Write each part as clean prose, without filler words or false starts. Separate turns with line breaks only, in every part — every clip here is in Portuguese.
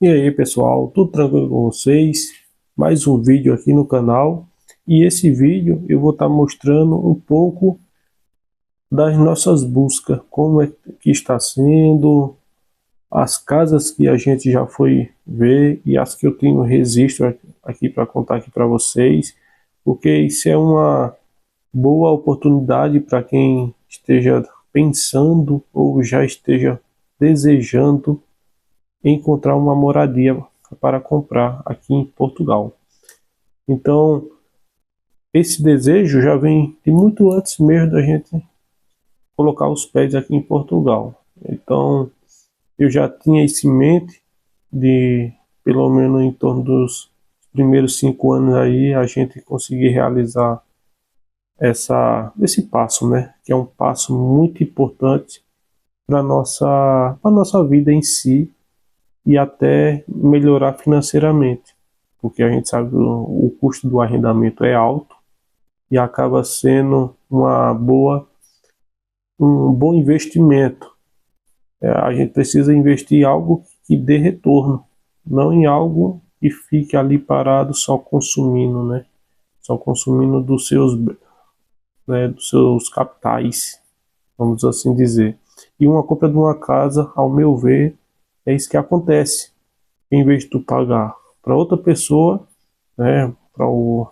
E aí pessoal, tudo tranquilo com vocês? Mais um vídeo aqui no canal e esse vídeo eu vou estar mostrando um pouco das nossas buscas, como é que está sendo, as casas que a gente já foi ver e as que eu tenho registro aqui para contar aqui para vocês, porque isso é uma boa oportunidade para quem esteja pensando ou já esteja desejando encontrar uma moradia para comprar aqui em Portugal. Então, esse desejo já vem de muito antes mesmo da gente colocar os pés aqui em Portugal. Então, eu já tinha isso em mente de pelo menos em torno dos primeiros 5 anos aí a gente conseguir realizar esse passo, né? Que é um passo muito importante para nossa vida em si e até melhorar financeiramente, porque a gente sabe que o custo do arrendamento é alto e acaba sendo um bom investimento. A gente precisa investir em algo que dê retorno, não em algo que fique ali parado só consumindo, né? Só consumindo dos seus capitais, vamos assim dizer. E uma compra de uma casa, ao meu ver, é isso que acontece. Em vez de tu pagar para outra pessoa, né, para o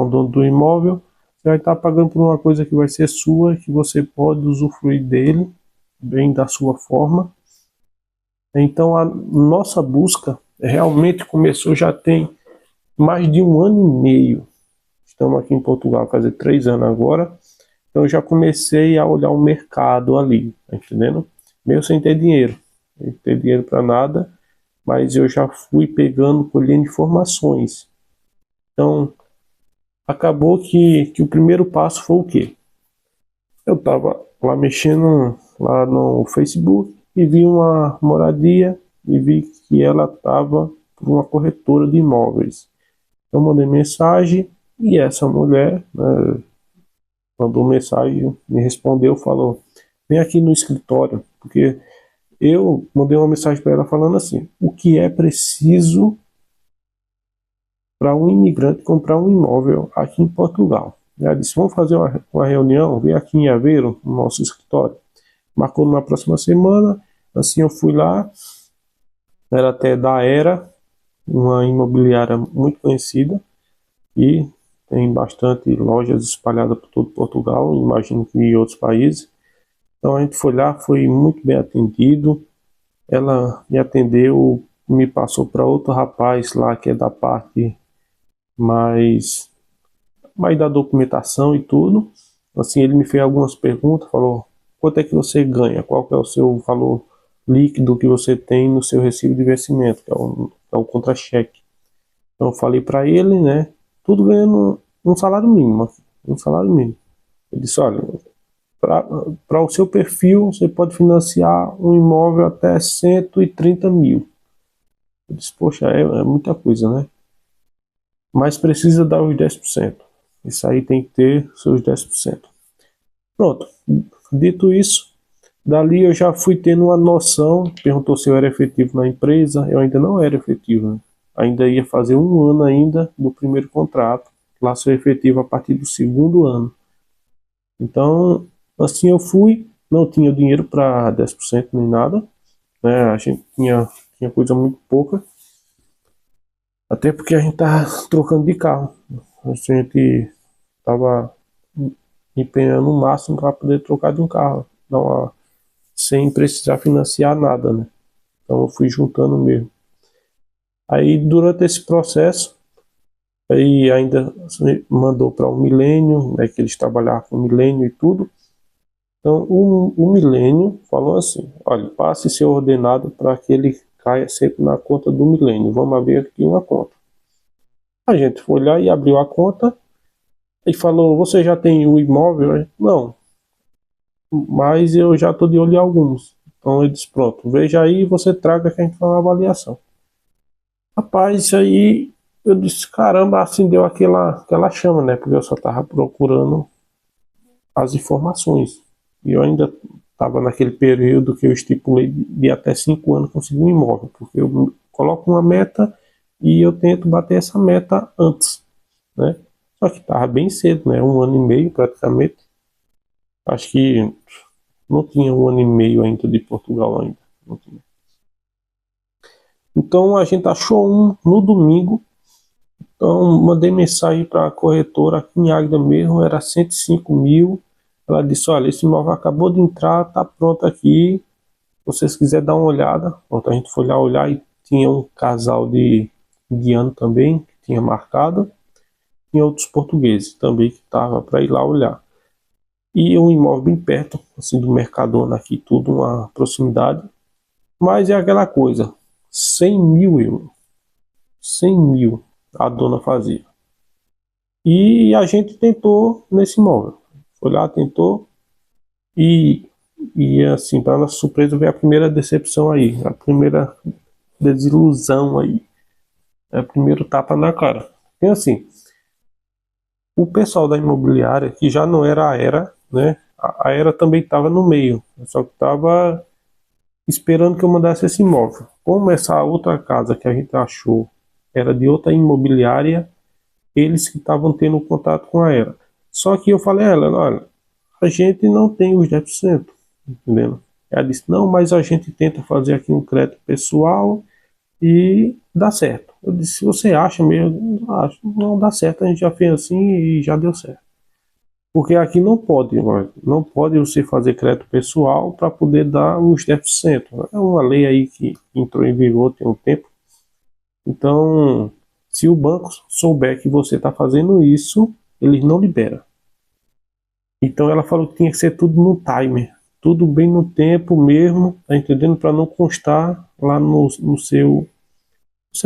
dono do imóvel, você vai estar pagando por uma coisa que vai ser sua, que você pode usufruir dele, bem da sua forma. Então a nossa busca realmente começou já tem mais de 1 ano e meio. Estamos aqui em Portugal, quer dizer, 3 anos agora. Então eu já comecei a olhar o mercado ali, tá entendendo? Mesmo sem ter dinheiro. Sem ter dinheiro para nada, mas eu já fui pegando, colhendo informações. Então, acabou que o primeiro passo foi o quê? Eu estava lá mexendo lá no Facebook e vi uma moradia e vi que ela estava por uma corretora de imóveis. Eu mandei mensagem e essa mulher, né, mandou mensagem, me respondeu, falou: vem aqui no escritório, porque eu mandei uma mensagem para ela falando assim: o que é preciso para um imigrante comprar um imóvel aqui em Portugal? Ela disse: vamos fazer uma reunião, vem aqui em Aveiro, no nosso escritório. Marcou na próxima semana, assim eu fui lá, era até da Era, uma imobiliária muito conhecida e tem bastante lojas espalhadas por todo Portugal, imagino que em outros países. Então a gente foi lá, foi muito bem atendido, ela me atendeu, me passou para outro rapaz lá que é da parte mais, mais da documentação e tudo. Assim, ele me fez algumas perguntas, falou: quanto é que você ganha? Qual que é o seu valor líquido que você tem no seu recibo de vencimento, que é o contra-cheque? Então eu falei para ele, né? Tudo ganhando um salário mínimo, um salário mínimo. Ele disse: olha, para o seu perfil, você pode financiar um imóvel até 130 mil. Eu disse: poxa, é muita coisa, né? Mas precisa dar os 10%. Isso aí tem que ter seus 10%. Pronto. Dito isso, dali eu já fui tendo uma noção. Perguntou se eu era efetivo na empresa. Eu ainda não era efetivo, né? Ainda ia fazer 1 ano ainda do primeiro contrato. Lá sou efetivo a partir do segundo ano. Então, assim eu fui. Não tinha dinheiro para 10% nem nada, né? A gente tinha coisa muito pouca. Até porque a gente tá trocando de carro. A gente tava empenhando o máximo para poder trocar de um carro. Não, sem precisar financiar nada, né? Então eu fui juntando mesmo. Aí durante esse processo, aí ainda mandou para o Milênio, né, que eles trabalhavam com o Milênio e tudo. Então o Milênio falou assim: olha, passe seu ordenado para que ele caia sempre na conta do Milênio. Vamos abrir aqui uma conta. A gente foi lá e abriu a conta e falou: você já tem o imóvel? Não, mas eu já estou de olho em alguns. Então ele disse: pronto, veja aí e você traga que a gente faz uma avaliação. Rapaz, isso aí eu disse: caramba, acendeu aquela chama, né? Porque eu só estava procurando as informações. E eu ainda estava naquele período que eu estipulei de até 5 anos conseguir um imóvel, porque coloco uma meta e eu tento bater essa meta antes, né? Só que estava bem cedo, né? 1 ano e meio praticamente. Acho que não tinha 1 ano e meio ainda de Portugal ainda. Não tinha. Então a gente achou um no domingo. Então mandei mensagem para a corretora aqui em Águeda mesmo, era 105 mil. Ela disse, olha, esse imóvel acabou de entrar, tá pronto aqui. Se vocês quiserem dar uma olhada. Pronto, a gente foi lá olhar e tinha um casal de indiano também, que tinha marcado. Tinha outros portugueses também que estavam para ir lá olhar. E um imóvel bem perto, assim, do Mercadona aqui, tudo, uma proximidade. Mas é aquela coisa, 100 mil euros. 100 mil a dona fazia. E a gente tentou nesse imóvel. Foi lá, tentou. E, e assim, para nossa surpresa, veio a primeira decepção aí. A primeira desilusão aí. É o primeiro tapa na cara. E assim, o pessoal da imobiliária, que já não era a Era, né? A Era também estava no meio. Só que estava esperando que eu mandasse esse imóvel. Como essa outra casa que a gente achou era de outra imobiliária, eles que estavam tendo contato com a Era. Só que eu falei a ela, olha, a gente não tem os 10%, entendendo? Ela disse, não, mas a gente tenta fazer aqui um crédito pessoal e dá certo. Eu disse, se você acha mesmo, acho, não dá certo, a gente já fez assim e já deu certo. Porque aqui não pode, não pode você fazer crédito pessoal para poder dar os 10%. É uma lei aí que entrou em vigor tem um tempo. Então, se o banco souber que você está fazendo isso, eles não liberam. Então ela falou que tinha que ser tudo no timer, tudo bem no tempo mesmo, tá entendendo? Para não constar lá no seu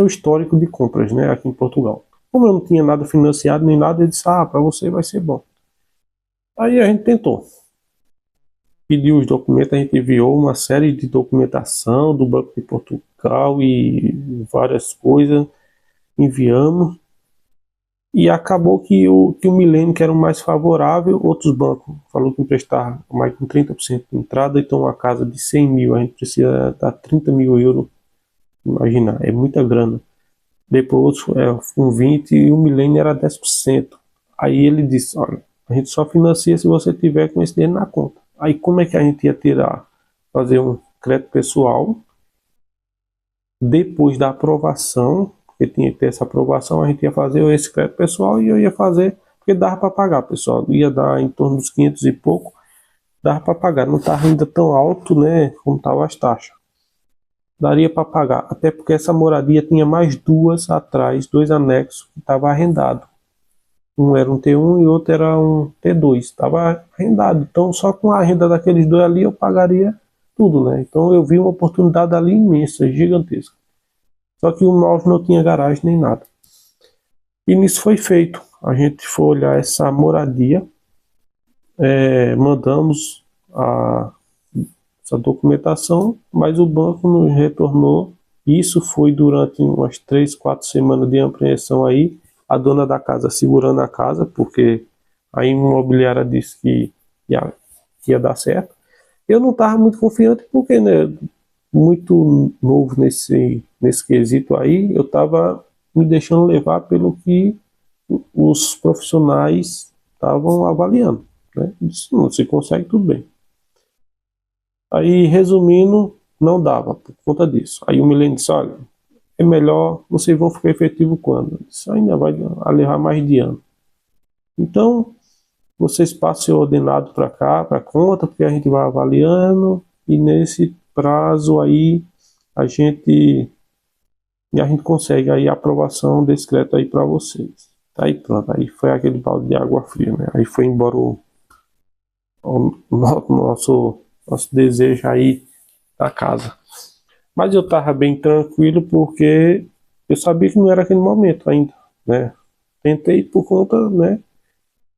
histórico de compras, né, aqui em Portugal. Como eu não tinha nada financiado nem nada, ele disse, para você vai ser bom. Aí a gente tentou. Pediu os documentos, a gente enviou uma série de documentação do Banco de Portugal e várias coisas, enviamos. E acabou que o Milênio, que era o mais favorável, outros bancos falou que emprestar mais com 30% de entrada, então uma casa de 100 mil, a gente precisa dar 30 mil euros, imagina, é muita grana. Depois com 20 e o Milênio era 10%. Aí ele disse, olha, a gente só financia se você tiver com esse dinheiro na conta. Aí como é que a gente ia tirar, fazer um crédito pessoal, depois da aprovação, porque tinha que ter essa aprovação, a gente ia fazer esse crédito pessoal e eu ia fazer, porque dava para pagar, pessoal, ia dar em torno dos 500 e pouco, dava para pagar, não estava ainda tão alto, né, como estavam as taxas. Daria para pagar, até porque essa moradia tinha mais duas atrás, dois anexos que estavam arrendados. Um era um T1 e outro era um T2, estava arrendado. Então, só com a renda daqueles dois ali eu pagaria tudo, né? Então, eu vi uma oportunidade ali imensa, gigantesca. Só que o imóvel não tinha garagem nem nada. E nisso foi feito. A gente foi olhar essa moradia, mandamos essa documentação, mas o banco nos retornou. Isso foi durante umas 3, 4 semanas de apreensão aí, a dona da casa segurando a casa, porque a imobiliária disse que ia dar certo. Eu não estava muito confiante, porque, né, muito novo nesse quesito aí, eu estava me deixando levar pelo que os profissionais estavam avaliando, né? Disse, não, se consegue, tudo bem. Aí, resumindo, não dava por conta disso. Aí o Milênio disse, olha, é melhor, vocês vão ficar efetivo quando? Isso ainda vai levar mais de ano. Então, vocês passem o ordenado para cá, para conta, porque a gente vai avaliando, e nesse prazo aí a gente consegue aí a aprovação desse crédito aí para vocês. Aí pronto, aí foi aquele balde de água fria, né? Aí foi embora o nosso desejo aí da casa. Mas eu tava bem tranquilo porque eu sabia que não era aquele momento ainda, né? Tentei por conta, né?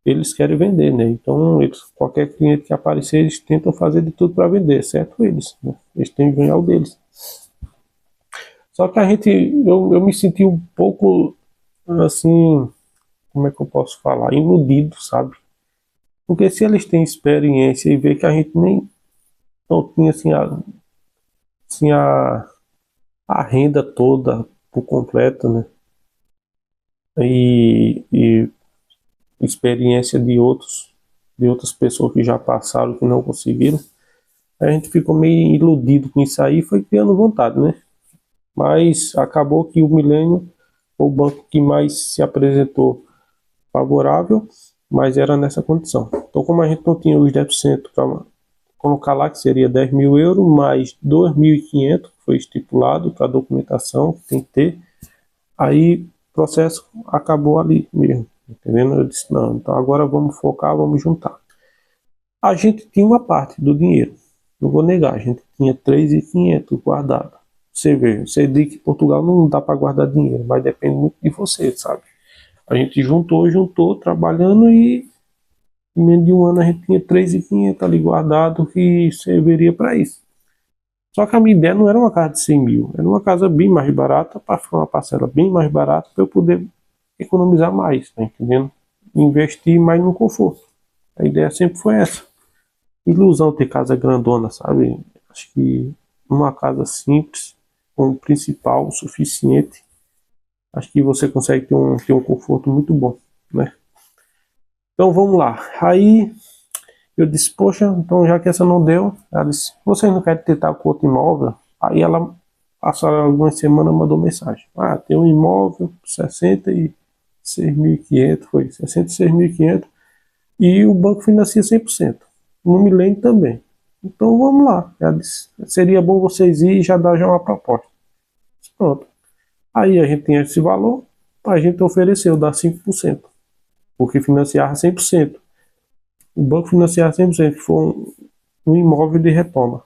Eles querem vender, né? Então, qualquer cliente que aparecer, eles tentam fazer de tudo para vender, certo? Né? Eles têm que ganhar o deles. Só que eu me senti um pouco, assim, como é que eu posso falar? Iludido, sabe? Porque se eles têm experiência e vê que a gente nem não tinha, assim, a a renda toda por completo, né? E experiência de outras pessoas que já passaram, que não conseguiram. A gente ficou meio iludido com isso aí, foi criando vontade, né? Mas acabou que o Millennium foi o banco que mais se apresentou favorável, mas era nessa condição. Então, como a gente não tinha os 10% para colocar lá, que seria 10 mil euros, mais 2.500, que foi estipulado para a documentação, que tem que ter, aí o processo acabou ali mesmo, entendendo? Eu disse, não, então agora vamos focar, vamos juntar. A gente tinha uma parte do dinheiro, não vou negar, a gente tinha 3.500 guardado. Você vê, você diz que Portugal não dá para guardar dinheiro, mas depende muito de você, sabe? A gente juntou, trabalhando e em menos de um ano a gente tinha 3.500 ali guardado que serviria para isso. Só que a minha ideia não era uma casa de 100 mil, era uma casa bem mais barata, para ficar uma parcela bem mais barata, para eu poder economizar mais, tá entendendo? Investir mais no conforto. A ideia sempre foi essa. Ilusão ter casa grandona, sabe? Acho que uma casa simples, com o principal o suficiente, acho que você consegue ter um conforto muito bom, né? Então vamos lá. Aí eu disse, poxa, então já que essa não deu, ela disse, vocês não querem tentar com outro imóvel? Aí ela, passaram algumas semanas, mandou mensagem. Ah, tem um imóvel, 66.500, foi 66.500, e o banco financia 100%. No Milênio também. Então vamos lá. Ela disse, seria bom vocês ir e já dar já uma proposta. Pronto. Aí a gente tem esse valor, a gente ofereceu dar 5%, porque financiava 100%. O banco financiava 100%, que foi um imóvel de retoma.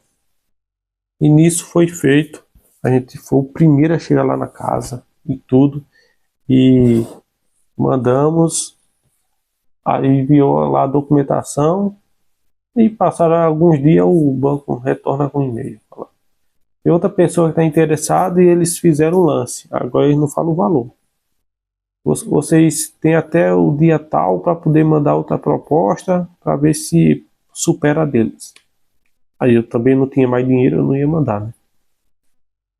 E nisso foi feito. A gente foi o primeiro a chegar lá na casa e tudo. E mandamos, aí enviou lá a documentação e passaram alguns dias o banco retorna com e-mail. Tem outra pessoa que está interessada e eles fizeram o lance. Agora eles não falam o valor. Vocês têm até o dia tal para poder mandar outra proposta para ver se supera a deles. Aí eu também não tinha mais dinheiro, eu não ia mandar, né?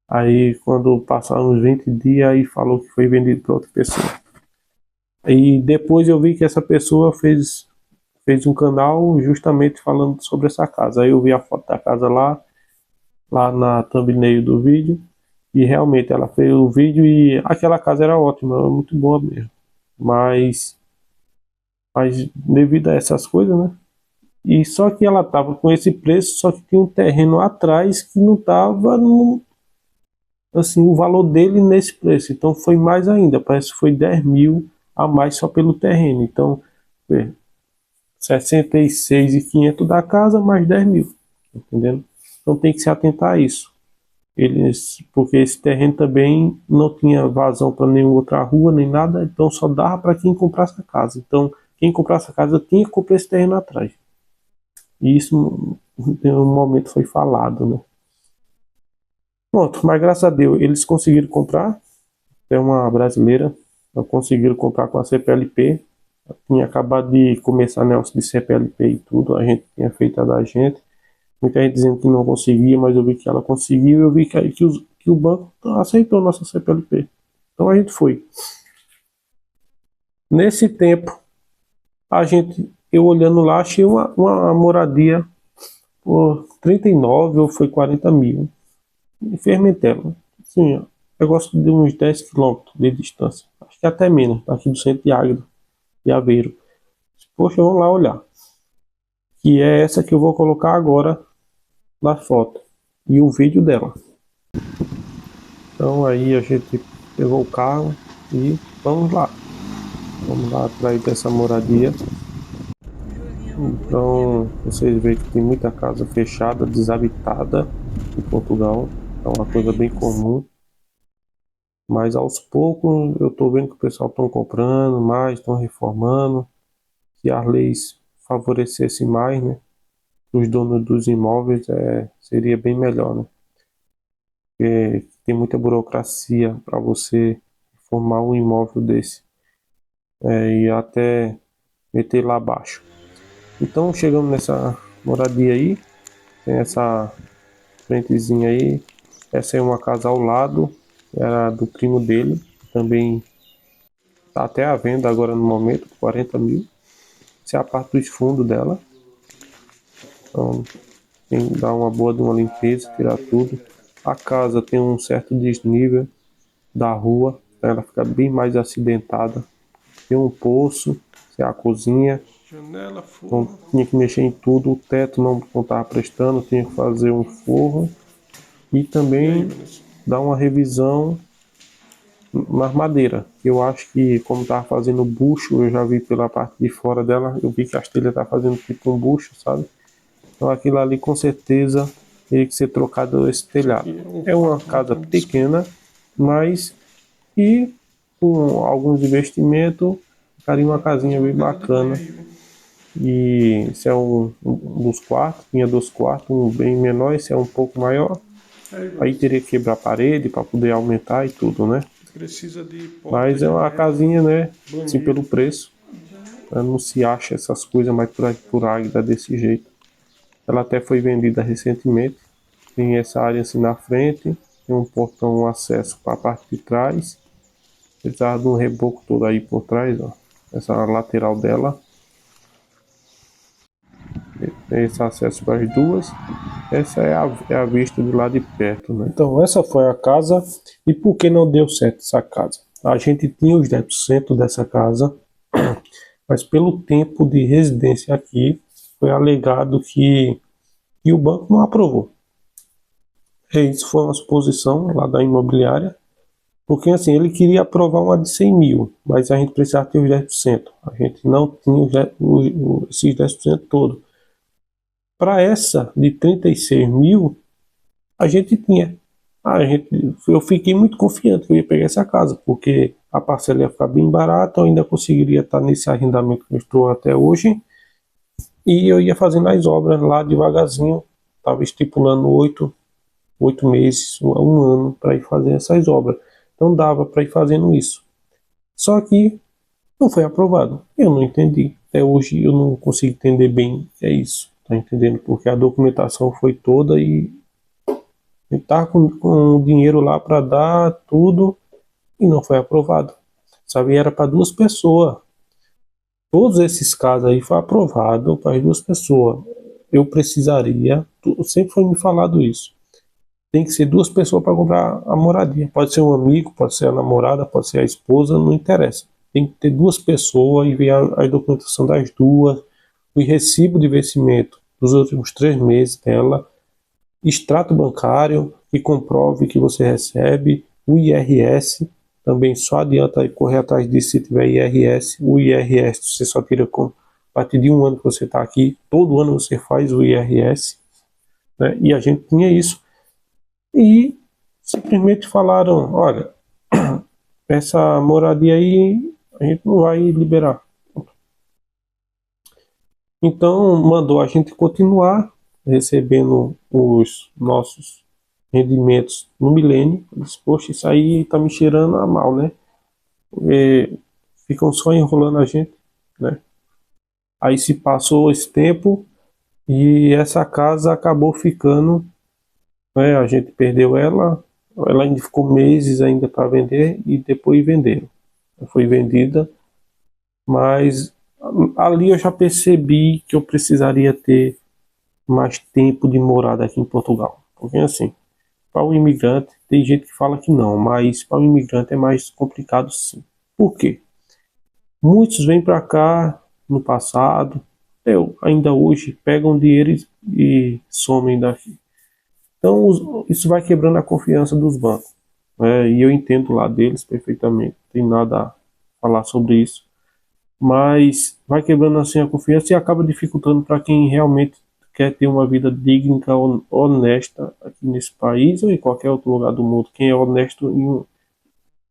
Aí quando passaram uns 20 dias, aí falou que foi vendido para outra pessoa. E depois eu vi que essa pessoa fez um canal justamente falando sobre essa casa. Aí eu vi a foto da casa lá na thumbnail do vídeo. E realmente ela fez o vídeo e aquela casa era ótima, era muito boa mesmo. Mas, mas devido a essas coisas, né? E só que ela tava com esse preço, só que tinha um terreno atrás que não tava no, assim, o valor dele nesse preço. Então foi mais ainda, parece que foi 10 mil a mais só pelo terreno. Então, 66.500 da casa mais 10 mil, entendendo? Então tem que se atentar a isso. Porque esse terreno também não tinha vazão para nenhuma outra rua, nem nada, então só dava para quem comprasse a casa. Então, quem comprasse a casa tinha que comprar esse terreno atrás. E isso em um momento foi falado, né? Pronto, mas graças a Deus eles conseguiram comprar. É uma brasileira, conseguiram comprar com a CPLP. Tinha acabado de começar negócio de CPLP e tudo, a gente tinha feito a da gente. Muita gente dizendo que não conseguia, mas eu vi que ela conseguiu e eu vi que o banco aceitou a nossa CPLP. Então a gente foi. Nesse tempo, eu olhando lá, achei uma moradia por 39 ou foi 40 mil em Fermentela. Assim, ó, eu gosto de uns 10 quilômetros de distância. Acho que até menos, aqui do centro de Águeda, de Aveiro. Poxa, vamos lá olhar. Que é essa que eu vou colocar agora na foto. E o vídeo dela. Então aí a gente pegou o carro e vamos lá. Vamos lá atrás dessa moradia. Então vocês veem que tem muita casa fechada, desabitada em Portugal. É uma coisa bem comum. Mas aos poucos eu estou vendo que o pessoal estão comprando mais, estão reformando. Se as leis favorecessem mais, né? Os donos dos imóveis seria bem melhor, né? Porque tem muita burocracia para você formar um imóvel desse. E até meter lá abaixo. Então chegamos nessa moradia aí, tem essa frentezinha aí, Essa é uma casa ao lado, era do primo dele, também está até à venda agora no momento, 40 mil. Essa é a parte dos fundos dela. Então tem que dar uma boa de uma limpeza, tirar tudo. A casa tem um certo desnível da rua, então ela fica bem mais acidentada. Tem um poço, essa é a cozinha. Então tinha que mexer em tudo, o teto não estava prestando, tinha que fazer um forro e também dar uma revisão na madeira. Eu acho que como estava fazendo bucho, eu já vi pela parte de fora dela, eu vi que a telhas tá fazendo tipo um bucho, sabe? Então aquilo ali com certeza teria que ser trocado esse telhado. É uma casa pequena, mas que com alguns investimentos ficaria uma casinha bem bacana. E esse é um dos quartos, tinha 2 quartos, um bem menor, esse é um pouco maior. Aí teria que quebrar a parede para poder aumentar e tudo, né? Mas é uma casinha, né? Assim pelo preço. Não se acha essas coisas mais por Águida desse jeito. Ela até foi vendida recentemente. Tem essa área assim na frente, tem um portão, um acesso para a parte de trás. Precisava de um reboco todo aí por trás, ó. Essa lateral dela. Tem esse acesso para as duas. Essa é a vista de lá de perto, né? Então, essa foi a casa. E por que não deu certo essa casa? A gente tinha os 10% dessa casa, mas pelo tempo de residência aqui, foi alegado que o banco não aprovou. Isso foi uma suposição lá da imobiliária, porque assim, ele queria aprovar uma de 100 mil, mas a gente precisava ter os 10%. A gente não tinha esses 10% todo. Para essa de 36 mil, a gente tinha. Eu fiquei muito confiante que eu ia pegar essa casa, porque a parcela ia ficar bem barata, eu ainda conseguiria estar nesse arrendamento que eu estou até hoje, e eu ia fazendo as obras lá devagarzinho, estava estipulando 8 meses, um ano para ir fazer essas obras. Então dava para ir fazendo isso. Só que não foi aprovado. Eu não entendi. Até hoje eu não consigo entender bem o que é isso. Tá entendendo? Porque a documentação foi toda e ele tá com o dinheiro lá para dar tudo e não foi aprovado. Sabe, era para 2 pessoas. Todos esses casos aí foi aprovado para as 2 pessoas. Eu precisaria, sempre foi me falado isso. Tem que ser 2 pessoas para comprar a moradia. Pode ser um amigo, pode ser a namorada, pode ser a esposa, não interessa. Tem que ter 2 pessoas e ver a documentação das duas, o recibo de vencimento dos últimos 3 meses dela, extrato bancário que comprove que você recebe, o IRS, também só adianta correr atrás disso se tiver IRS. O IRS você só tira a partir de um ano que você está aqui, todo ano você faz o IRS, né? E a gente tinha isso. E simplesmente falaram, olha, essa moradia aí a gente não vai liberar. Então mandou a gente continuar recebendo os nossos rendimentos no milênio. Eu disse, poxa, isso aí tá me cheirando a mal, né? Ficam só enrolando a gente, né? Aí se passou esse tempo e essa casa acabou ficando, né? A gente perdeu ela, ela ainda ficou meses ainda para vender e depois venderam. Foi vendida, mas ali eu já percebi que eu precisaria ter mais tempo de morada aqui em Portugal. Porque assim, para o imigrante, tem gente que fala que não, mas para o imigrante é mais complicado sim. Por quê? Muitos vêm para cá no passado, ainda hoje pegam dinheiro e somem daqui. Então isso vai quebrando a confiança dos bancos, né? E eu entendo lá deles perfeitamente, não tem nada a falar sobre isso. Mas vai quebrando assim a confiança e acaba dificultando para quem realmente quer ter uma vida digna, honesta aqui nesse país ou em qualquer outro lugar do mundo. Quem é honesto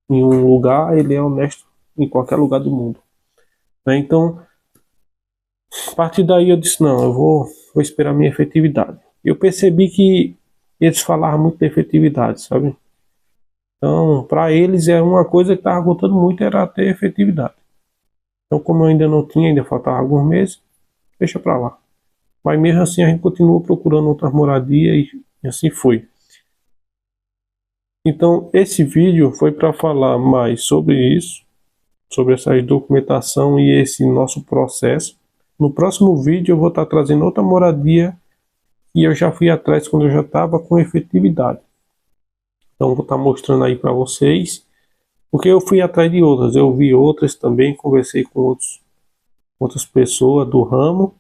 em um lugar, ele é honesto em qualquer lugar do mundo, né? Então, a partir daí eu disse, não, eu vou esperar minha efetividade. Eu percebi que eles falavam muito de efetividade, sabe? Então, para eles é uma coisa que estava contando muito, era ter efetividade. Então, como eu ainda não tinha, ainda faltava alguns meses, deixa para lá. Mas mesmo assim a gente continuou procurando outras moradias e assim foi. Então, esse vídeo foi para falar mais sobre isso, sobre essa documentação e esse nosso processo. No próximo vídeo eu vou estar trazendo outra moradia e eu já fui atrás quando eu já estava com efetividade. Então, vou estar mostrando aí para vocês, porque eu fui atrás de outras, eu vi outras também, conversei com outras pessoas do ramo,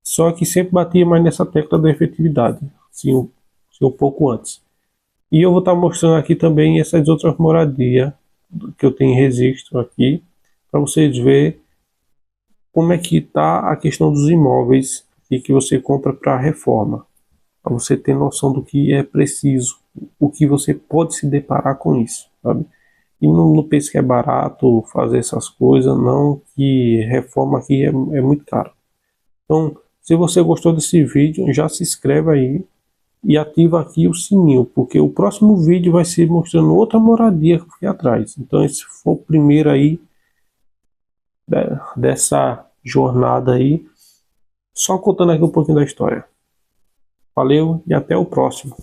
só que sempre batia mais nessa tecla da efetividade, assim, um pouco antes. E eu vou estar mostrando aqui também essas outras moradias que eu tenho em registro aqui, para vocês verem como é que está a questão dos imóveis e que você compra para reforma, para você ter noção do que é preciso, o que você pode se deparar com isso, sabe? E não pense que é barato fazer essas coisas, não, que reforma aqui é muito caro. Então, se você gostou desse vídeo, já se inscreve aí e ativa aqui o sininho, porque o próximo vídeo vai ser mostrando outra moradia que eu fui atrás. Então esse foi o primeiro aí dessa jornada aí, só contando aqui um pouquinho da história. Valeu e até o próximo.